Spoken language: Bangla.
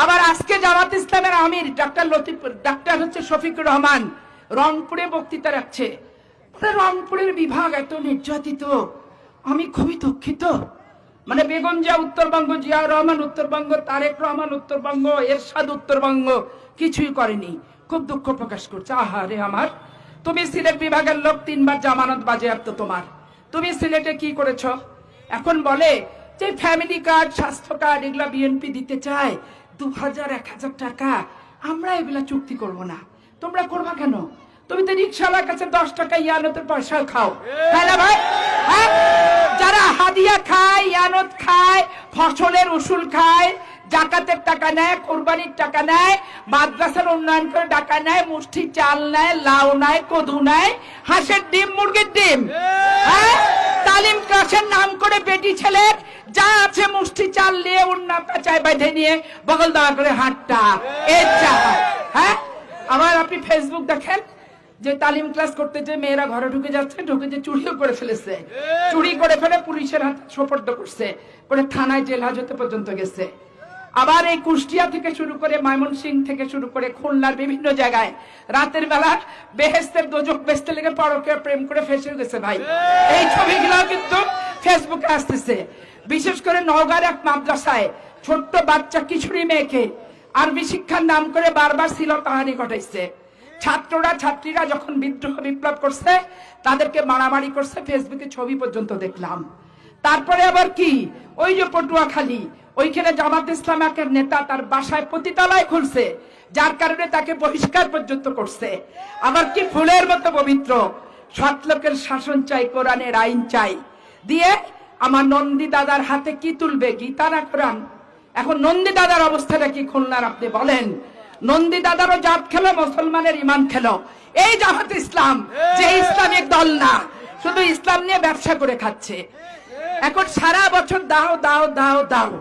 আবার আজকে জামাত ইসলামের আমির ডাক্তার হচ্ছে শফিকুর রহমান রংপুরে বক্তৃতা রাখছে। রংপুরের বিভাগ এত নির্যাতিত, আমি খুবই দুঃখিত। মানে বেগম জিয়া উত্তরবঙ্গ, জিয়াউর রহমান উত্তরবঙ্গ, তারেক রহমান উত্তরবঙ্গ, এরশাদ উত্তরবঙ্গ কিছুই করেনি। খুব দুঃখ প্রকাশ করছে। আহারে আমার, তুমি সিলেট বিভাগের লোক, 3 বার জামানত বাজেয়াপ্ত তোমার। তুমি সিলেটে কি করেছ? এখন বলে যে ফ্যামিলি কার্ড, স্বাস্থ্য কার্ড এগুলা বিএনপি দিতে চায় 2000 1000 টাকা, আমরা এগুলা চুক্তি করব না। তোমরা করবা কেন? তুমি তো রিক্সাওয়ালার কাছে 10 টাকা ইয়ানতের পয়সা খাও, তাই না ভাই? হ্যাঁ, যারা হাদিয়া খায়, ইয়ানত খায়, ফসলের উসুল খায়, জাকাতের টাকা নেয়, কোরবানির টাকা নেয়, মাদ্রাসার উন্নয়ন করে টাকা নেয়, মুষ্টি চাল নেয়, লাউ নেয়, কদু নেয়, হাঁসের ডিম, মুরগির ডিম, হ্যাঁ, তালিম ক্লাসের নাম করে বেটি ছেলের যা আছে মুষ্টি চাল নিয়ে উন্না পেঁচায় বেঁধে নিয়ে বগল দেওয়া করে হাঁটটা এর যা। হ্যাঁ, আবার আপনি ফেসবুক দেখেন যে তালিম ক্লাস করতে যে মেয়েরা ঘরে ঢুকে যাচ্ছে, ঢুকে যে চুরিও করে ফেলেছে, চুরি করে ফেলে পুলিশের হাতে সোপর্দ করছে, করে থানায় জেল হাজতে পর্যন্ত গেছে। আবার এই কুষ্টিয়া থেকে শুরু করে ময়মনসিংহ থেকে শুরু করে খুলনার বিভিন্ন জায়গায় রাতের বেলা বেহেশতের দোজখ বেচতে লেগে পরকে প্রেম করে ফেসে গেছে ভাই। এই ছবিগুলো কিন্তু ফেসবুকে আসতেছে। বিশেষ করে নওগাঁর এক মাদ্রাসায় ছোট্ট বাচ্চা কিশোরী মেয়েকে আরবি শিক্ষার নাম করে বারবার ছিল কাহানি ঘটাইছে। ছাত্রীরা যখন বিদ্রোহ বিপ্লব করছে তাদেরকে মারামারি করছে, ফেসবুকে ছবি পর্যন্ত দেখলাম। তারপরে আবার কি, ওই যে পটুয়াখালী, ওইখানে জামাত ইসলামের নেতা তার বাসায় পতিতালয় খুলছে, যার কারণে তাকে বহিষ্কার পর্যন্ত করছে। আবার কি ফুলের মতো পবিত্র, সৎ লোকের শাসন চাই, কোরআনের আইন চাই দিয়ে আমার নন্দী দাদার হাতে কি তুলবে, গীতা না কোরআন? এখন নন্দী দাদার অবস্থাটা কি খুলনার আপনি বলেন? নন্দী দাদারও জাত খেলো, মুসলমানের ইমান খেলো। এই জামাত ইসলাম যে ইসলামিক দল না, শুধু ইসলাম নিয়ে ব্যবসা করে খাচ্ছে। এখন সারা বছর দাও দাও দাও দাও,